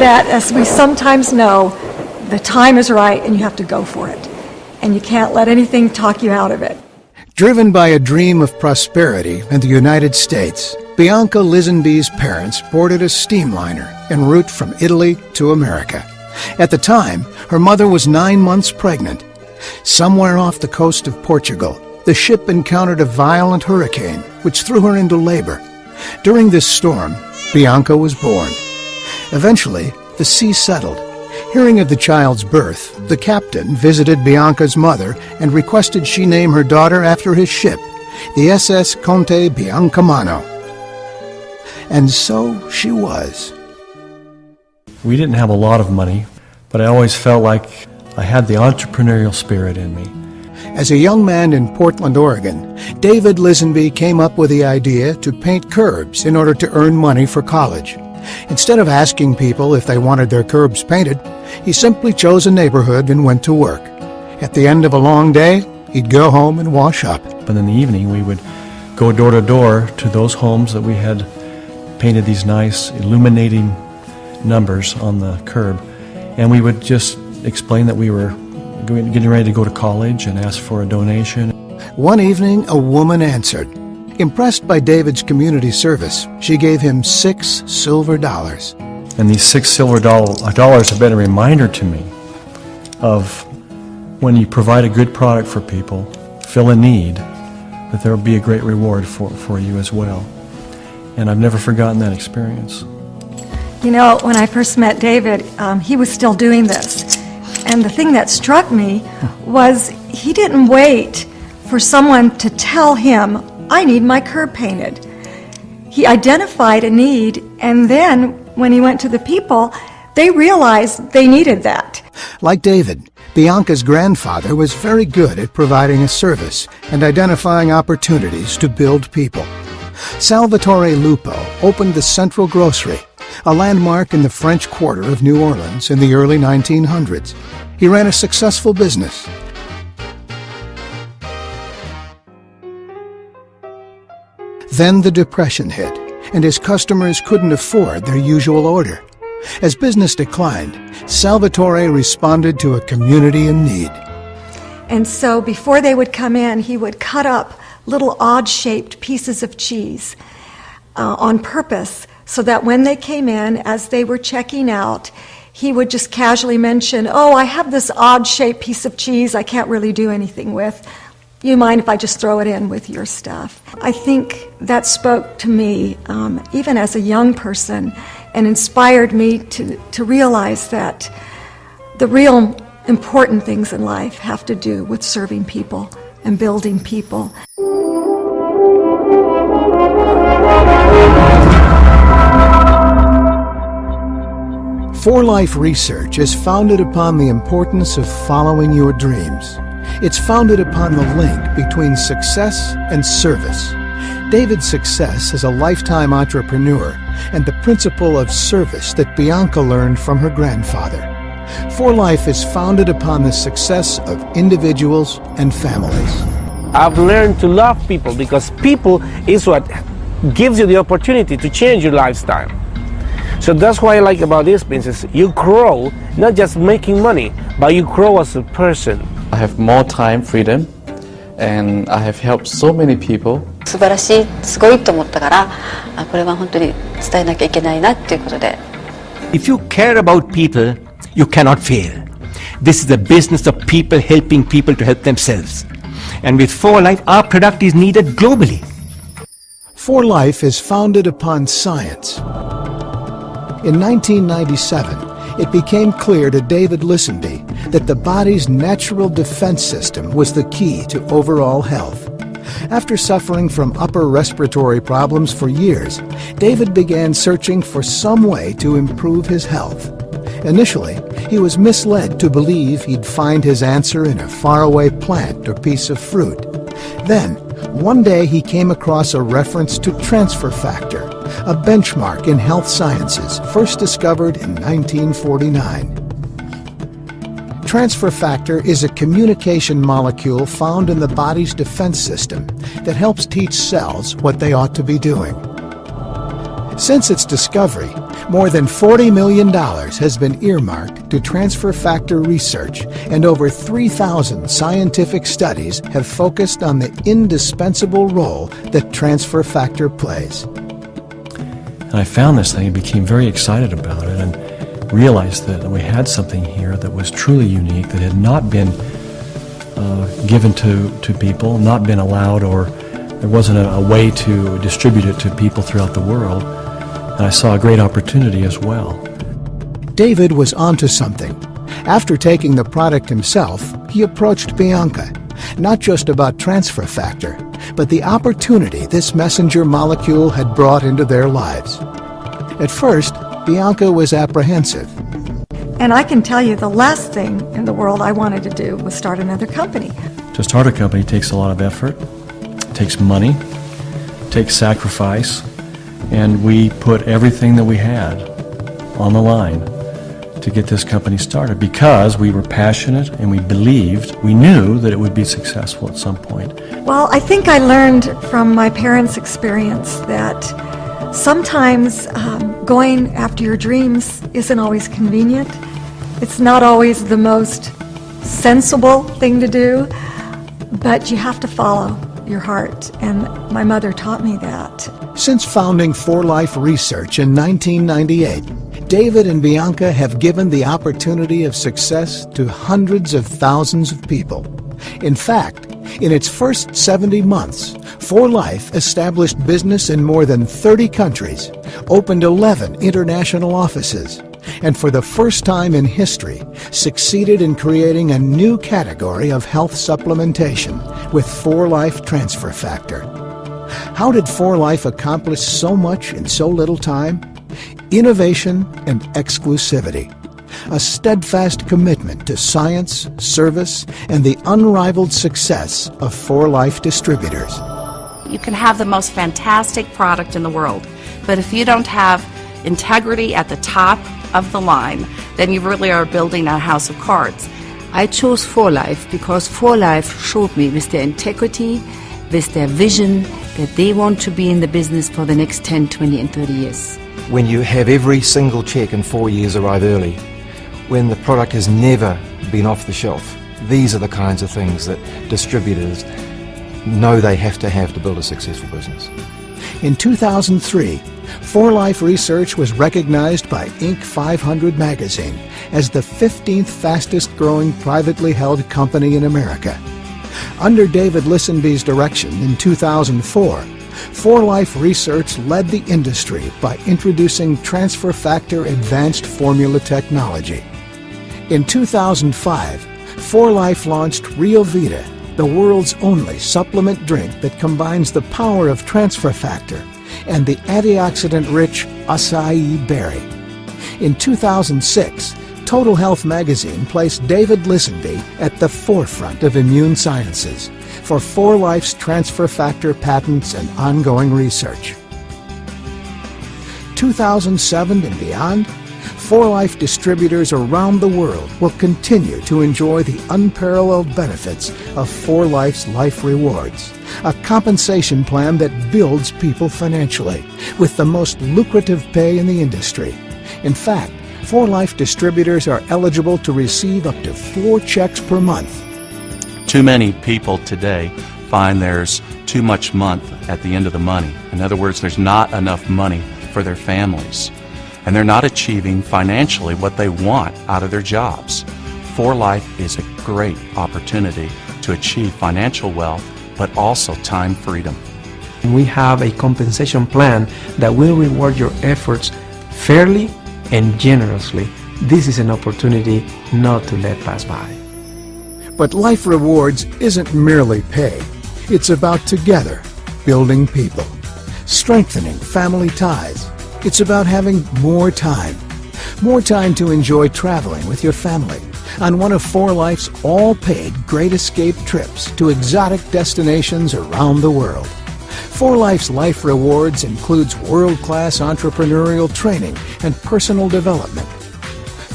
that, as we sometimes know, the time is right and you have to go for it. And you can't let anything talk you out of it. Driven by a dream of prosperity in the United States, Bianca Lisenby's parents boarded a steamliner en route from Italy to America. At the time, her mother was 9 months pregnant. Somewhere off the coast of Portugal, the ship encountered a violent hurricane, which threw her into labor. During this storm, Bianca was born. Eventually, the sea settled. Hearing of the child's birth, the captain visited Bianca's mother and requested she name her daughter after his ship, the SS Conte Biancamano. And so she was. We didn't have a lot of money, but I always felt like I had the entrepreneurial spirit in me. As a young man in Portland, Oregon, David Lisenby came up with the idea to paint curbs in order to earn money for college. Instead of asking people if they wanted their curbs painted, he simply chose a neighborhood and went to work. At the end of a long day, he'd go home and wash up. But in the evening, we would go door to door to those homes that we had painted these nice illuminating numbers on the curb, and we would just explain that we were getting ready to go to college and ask for a donation. One evening, a woman answered. Impressed by David's community service, she gave him $6 silver. And these $6 silver dollars have been a reminder to me of when you provide a good product for people, fill a need, that there will be a great reward for you as well. And I've never forgotten that experience. You know, when I first met David, he was still doing this. And the thing that struck me was he didn't wait for someone to tell him, I need my curb painted. He identified a need, and then when he went to the people, they realized they needed that. Like David, Bianca's grandfather was very good at providing a service and identifying opportunities to build people. Salvatore Lupo opened the Central Grocery, a landmark in the French Quarter of New Orleans in the early 1900s. He ran a successful business. Then the Depression hit, and his customers couldn't afford their usual order. As business declined, Salvatore responded to a community in need. And so before they would come in, he would cut up little odd-shaped pieces of cheese on purpose, so that when they came in, as they were checking out, he would just casually mention, oh, I have this odd-shaped piece of cheese I can't really do anything with. You mind if I just throw it in with your stuff? I think that spoke to me, even as a young person, and inspired me to realize that the real important things in life have to do with serving people and building people. For Life research is founded upon the importance of following your dreams. It's founded upon the link between success and service. David's success as a lifetime entrepreneur and the principle of service that Bianca learned from her grandfather. For Life is founded upon the success of individuals and families. I've learned to love people because people is what gives you the opportunity to change your lifestyle. So that's what I like about this business. You grow, not just making money, but you grow as a person. I have more time, freedom, and I have helped so many people. 素晴らしい、すごいと思ったから、これは本当に伝えなきゃいけないなっていうことで。If you care about people, you cannot fail. This is a business of people helping people to help themselves. And with For Life, our product is needed globally. For Life is founded upon science. In 1997, it became clear to David Lisenby that the body's natural defense system was the key to overall health. After suffering from upper respiratory problems for years, David began searching for some way to improve his health. Initially, he was misled to believe he'd find his answer in a faraway plant or piece of fruit. Then, one day he came across a reference to transfer factor, a benchmark in health sciences first discovered in 1949. Transfer factor is a communication molecule found in the body's defense system that helps teach cells what they ought to be doing. Since its discovery, More than $40 million has been earmarked to transfer factor research, and over 3,000 scientific studies have focused on the indispensable role that transfer factor plays. And I found this thing and became very excited about it and realized that we had something here that was truly unique, that had not been given to people, not been allowed, or there wasn't a way to distribute it to people throughout the world. And I saw a great opportunity as well. David was onto something. After taking the product himself, he approached Bianca, not just about transfer factor, but the opportunity this messenger molecule had brought into their lives. At first, Bianca was apprehensive. And I can tell you the last thing in the world I wanted to do was start another company. To start a company takes a lot of effort, it takes money, it takes sacrifice, and we put everything that we had on the line to get this company started because we were passionate and we believed, we knew that it would be successful at some point. Well, I think I learned from my parents' experience that sometimes going after your dreams isn't always convenient. It's not always the most sensible thing to do, but you have to follow your heart, and my mother taught me that. Since founding 4Life Research in 1998, David and Bianca have given the opportunity of success to hundreds of thousands of people. In fact, in its first 70 months, 4Life established business in more than 30 countries, opened 11 international offices, and for the first time in history, succeeded in creating a new category of health supplementation with 4Life Transfer Factor. How did 4Life accomplish so much in so little time? Innovation and exclusivity. A steadfast commitment to science, service, and the unrivaled success of 4Life distributors. You can have the most fantastic product in the world, but if you don't have integrity at the top of the line, then you really are building a house of cards. I chose 4Life because 4Life showed me with their integrity, with their vision, that they want to be in the business for the next 10, 20, and 30 years. When you have every single check in 4 years arrive early, when the product has never been off the shelf, these are the kinds of things that distributors know they have to build a successful business. In 2003, 4Life Research was recognized by Inc. 500 magazine as the 15th fastest growing privately held company in America. Under David Lisenby's direction in 2004, 4Life Research led the industry by introducing transfer factor advanced formula technology. In 2005, 4Life launched Real Vida, the world's only supplement drink that combines the power of transfer factor and the antioxidant-rich acai berry. In 2006, Total Health magazine placed David Lisenby at the forefront of immune sciences for 4Life's transfer factor patents and ongoing research. 2007 and beyond, 4Life distributors around the world will continue to enjoy the unparalleled benefits of 4Life's Life Rewards, a compensation plan that builds people financially with the most lucrative pay in the industry. In fact, 4Life distributors are eligible to receive up to 4 checks per month. Too many people today find there's too much month at the end of the money. In other words, there's not enough money for their families. And they're not achieving financially what they want out of their jobs. 4Life is a great opportunity to achieve financial wealth, but also time freedom. We have a compensation plan that will reward your efforts fairly and generously. This is an opportunity not to let pass by. But Life Rewards isn't merely pay. It's about together, building people, strengthening family ties. It's about having more time to enjoy traveling with your family on one of 4Life's all-paid Great Escape trips to exotic destinations around the world. 4Life's Life Rewards includes world-class entrepreneurial training and personal development.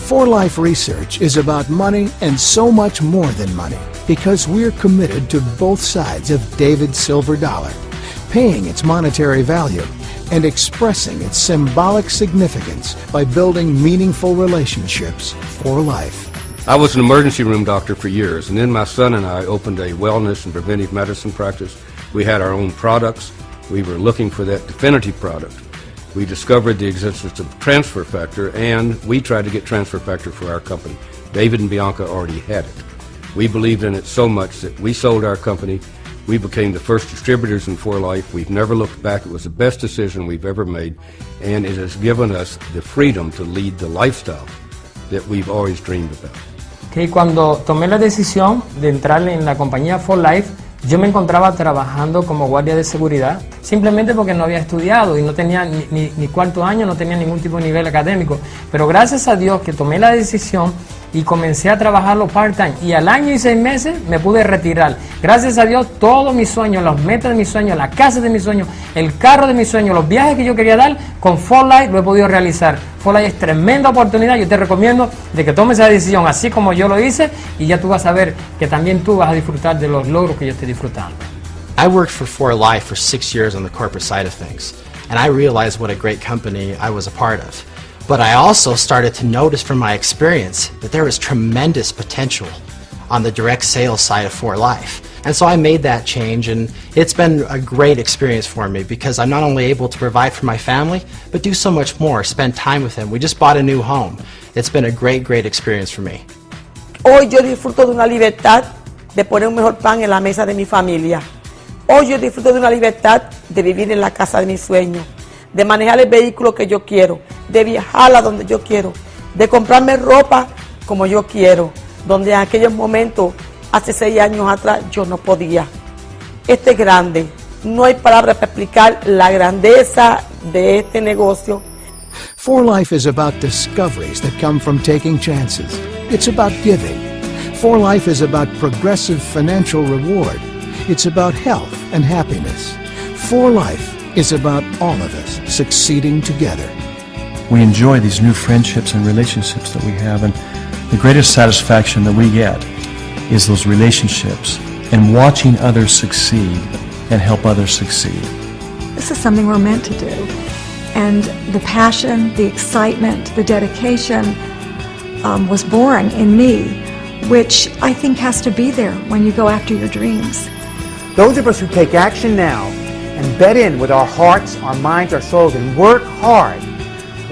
4Life Research is about money and so much more than money because we're committed to both sides of David's silver dollar, paying its monetary value, and expressing its symbolic significance by building meaningful relationships for life. I was an emergency room doctor for years, and then my son and I opened a wellness and preventive medicine practice. We had our own products. We were looking for that definitive product. We discovered the existence of transfer factor, and we tried to get transfer factor for our company. David and Bianca already had it. We believed in it so much that we sold our company. We became the first distributors in For Life. We've never looked back. It was the best decision we've ever made, and it has given us the freedom to lead the lifestyle that we've always dreamed about. Okay, cuando tomé la decisión de entrar en la compañía For Life, yo me encontraba trabajando como guardia de seguridad, simplemente porque no había estudiado y no tenía ni cuarto año, no tenía ningún tipo de nivel académico. Pero gracias a Dios que tomé la decisión y comencé a trabajarlo part-time. Y al año y 6 meses me pude retirar. Gracias a Dios, todos mis sueños, las metas de mis sueños, la casa de mis sueños, el carro de mis sueños, los viajes que yo quería dar, con For Life lo he podido realizar. For Life es tremenda oportunidad. Yo te recomiendo de que tomes esa decisión así como yo lo hice, y ya tú vas a ver que también tú vas a disfrutar de los logros que yo estoy disfrutando. I worked for For Life for 6 years on the corporate side of things, and I realized what a great company I was a part of. But I also started to notice from my experience that there was tremendous potential on the direct sales side of For Life. And so I made that change, and it's been a great experience for me because I'm not only able to provide for my family, but do so much more, spend time with them. We just bought a new home. It's been a great experience for me. Hoy yo disfruto de una libertad de poner un mejor pan en la mesa de mi familia. Hoy yo disfruto de una libertad de vivir en la casa de mis sueños, de manejar el vehículo que yo quiero, de viajar a donde yo quiero, de comprarme ropa como yo quiero, donde en aquellos momentos, hace 6 años atrás, yo no podía. Este es grande. No hay palabras para explicar la grandeza de este negocio. For Life is about discoveries that come from taking chances. It's about giving. For Life is about progressive financial reward. It's about health and happiness. For Life is about all of us succeeding together. We enjoy these new friendships and relationships that we have, and the greatest satisfaction that we get is those relationships and watching others succeed and help others succeed. This is something we're meant to do. And the passion, the excitement, the dedication was born in me, which I think has to be there when you go after your dreams. Those of us who take action now and bet in with our hearts, our minds, our souls, and work hard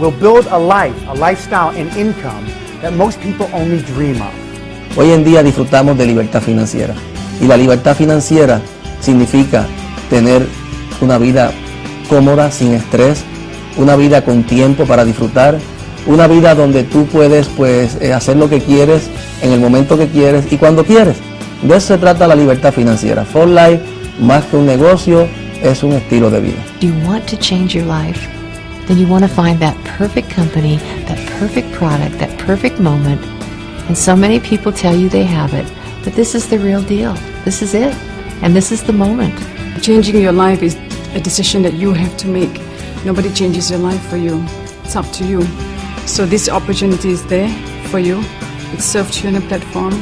will build a life, a lifestyle, and income that most people only dream of. Hoy en día disfrutamos de libertad financiera, y la libertad financiera significa tener una vida cómoda, sin estrés, una vida con tiempo para disfrutar, una vida donde tú puedes hacer lo que quieres en el momento que quieres y cuando quieres. De eso se trata la libertad financiera. For Life, más que un negocio, es un estilo de vida. Do you want to change your life? Then you want to find that perfect company, that perfect product, that perfect moment. And so many people tell you they have it, but this is the real deal. This is it, and this is the moment. Changing your life is a decision that you have to make. Nobody changes your life for you. It's up to you. So this opportunity is there for you. It serves you on a platform.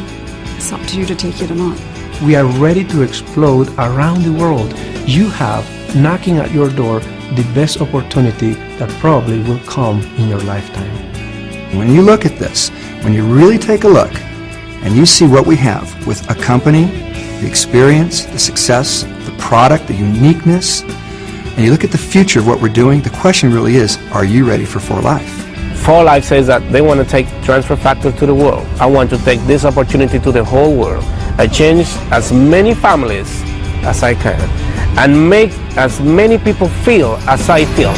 It's up to you to take it or not. We are ready to explode around the world. You have, knocking at your door, the best opportunity that probably will come in your lifetime. When you look at this, when you really take a look, and you see what we have with a company, the experience, the success, the product, the uniqueness, and you look at the future of what we're doing, the question really is, are you ready for For Life? For Life says that they want to take transfer factor to the world. I want to take this opportunity to the whole world. I change as many families as I can and make as many people feel as I feel.